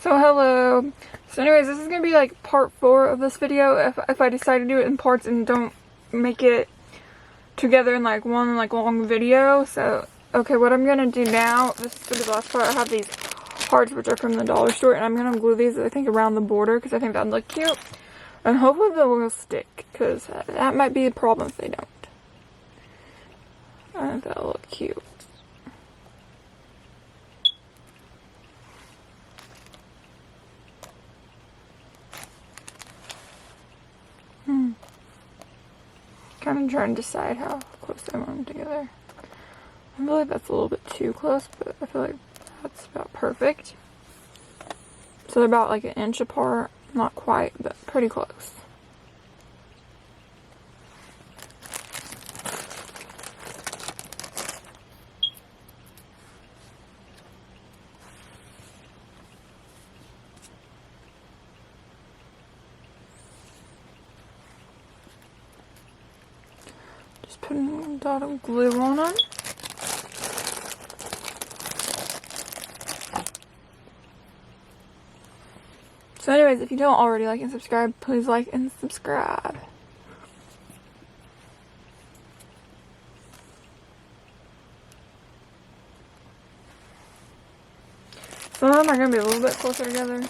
So hello. So anyways, this is going to be like part 4 of this video if I decide to do it in parts and don't make it together in like one like long video. So okay, what I'm going to do now, this is going to be the last part. I have these hearts which are from the dollar store, and I'm going to glue these I think around the border because I think that would look cute. And hopefully they will stick, because that might be a problem if they don't. I think that'll look cute. Kind of trying to decide how close I want them together. I feel like that's a little bit too close, but I feel like that's about perfect. So they're about like an inch apart. Not quite, but pretty close. Just putting a dot of glue on them. So anyways, if you don't already like and subscribe, please like and subscribe. Some of them are going to be a little bit closer together.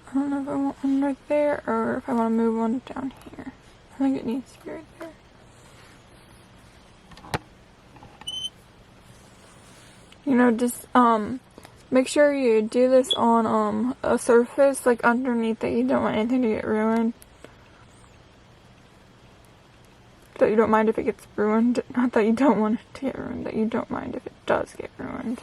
I don't know if I want one right there or if I want to move one down here. I think it needs to be right there. You know, just make sure you do this on a surface like underneath that you don't want anything to get ruined. That you don't mind if it gets ruined. Not that you don't want it to get ruined, that you don't mind if it does get ruined.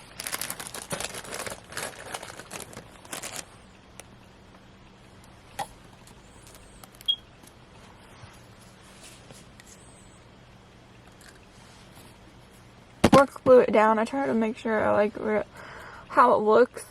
Or glue it down. I try to make sure I like how it looks.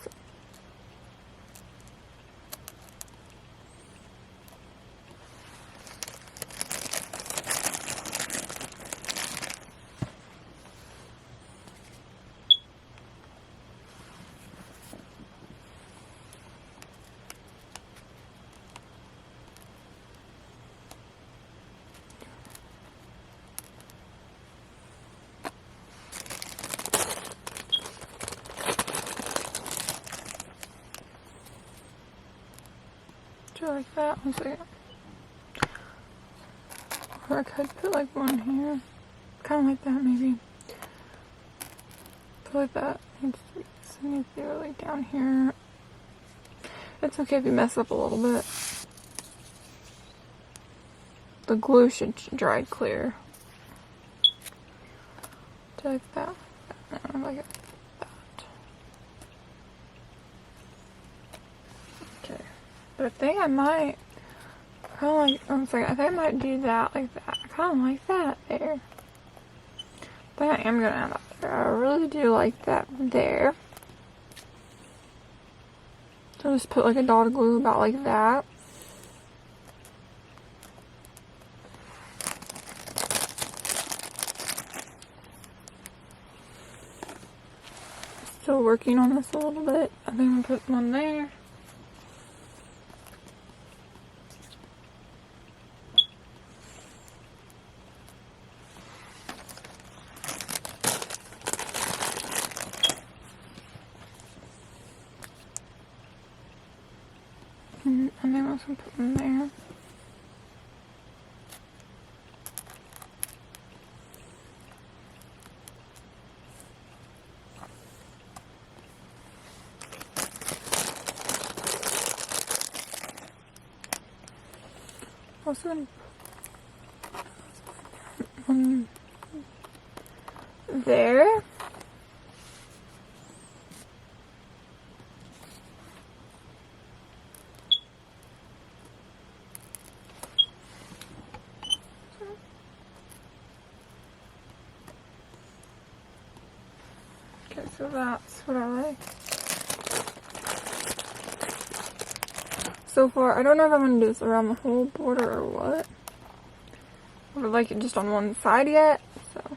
Like that. One second. Or I could put like one here. Kind of like that, maybe. Put like that. Needs to be like down here. It's okay if you mess up a little bit. The glue should dry clear. Like that. Like that. Okay. But I think I might, I think I might do that like that. I kind of like that there. I think I am going to add that there. I really do like that there. So just put like a dot of glue about like that. Still working on this a little bit. I think I'm going to put one there. And then I'm also put them there. Also gonna put one there. Okay, so that's what I like. So far, I don't know if I'm going to do this around the whole border or what. Or like it just on one side yet, so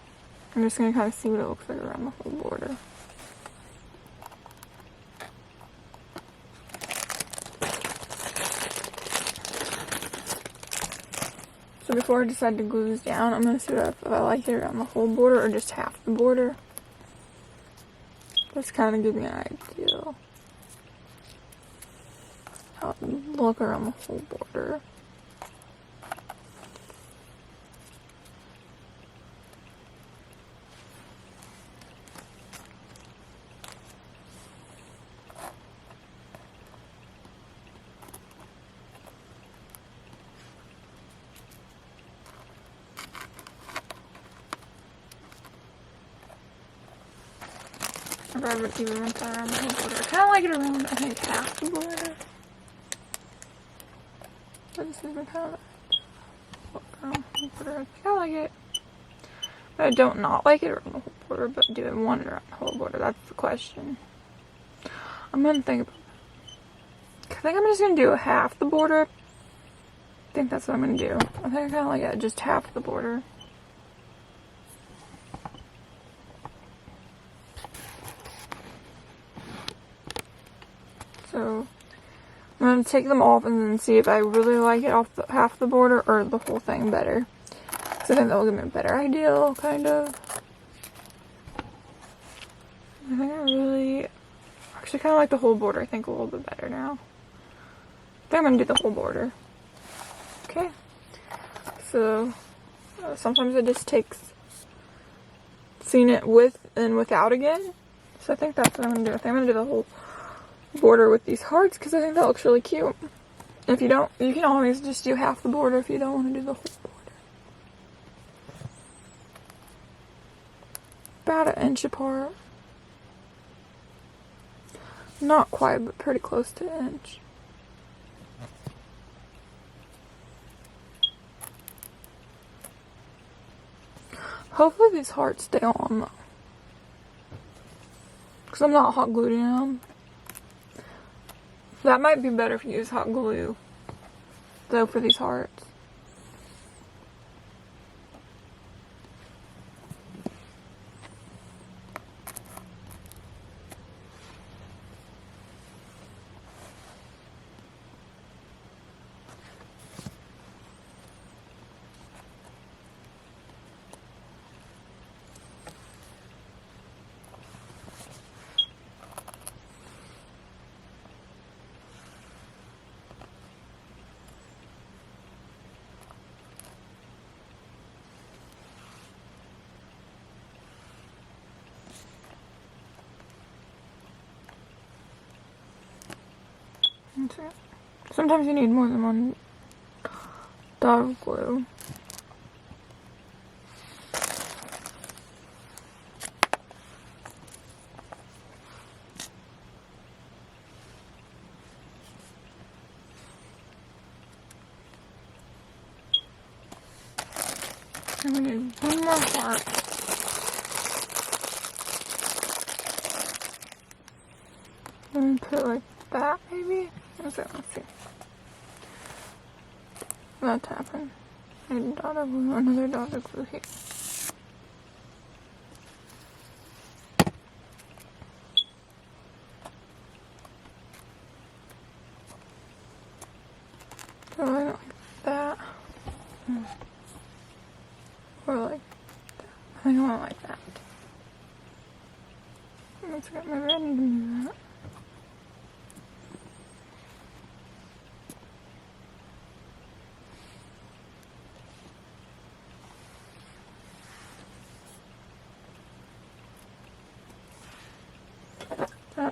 I'm just going to kind of see what it looks like around the whole border. So before I decide to glue this down, I'm going to see if I like it around the whole border or just half the border. Just kind of give me an idea how it would look around the whole border. I would even want that around the whole border. I kind of like it around, I think, half the border. But this is kind of look around the whole border. I kind of like it. But I don't not like it around the whole border, but do I want it around the whole border? That's the question. I'm going to think about it. I think I'm just going to do half the border. I think that's what I'm going to do. I think I kind of like it, just half the border. So I'm going to take them off and then see if I really like it off the, half the border or the whole thing better. So I think that will give me a better idea, kind of. I think I really, actually kind of like the whole border, I think, a little bit better now. I think I'm going to do the whole border. Okay. So sometimes it just takes seeing it with and without again. So I think that's what I'm going to do. I think I'm going to do the whole border with these hearts because I think that looks really cute. If you don't, you can always just do half the border if you don't want to do the whole border. About an inch apart. Not quite, but pretty close to an inch. Hopefully these hearts stay on though. Because I'm not hot gluing them. That might be better if you use hot glue, though, for these hearts. Sometimes you need more than one dot of glue. And we need one more heart. Let me put it like that, maybe? Let's see. That's happened. I need a dot of glue, another dot of glue here. So I don't like that. Or like that. I think I want like that. Let's get maybe I need to move that.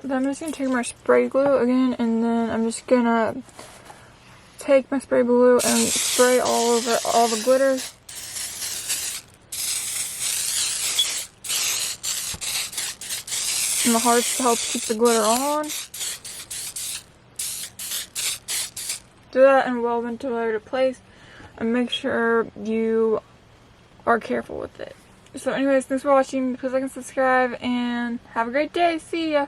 Then I'm just going to take my spray glue again, and then I'm just going to take my spray glue and spray all over all the glitter. And the hearts to help keep the glitter on. Do that in a well ventilated place, and make sure you are careful with it. So anyways, thanks for watching. Please like and subscribe, and have a great day. See ya!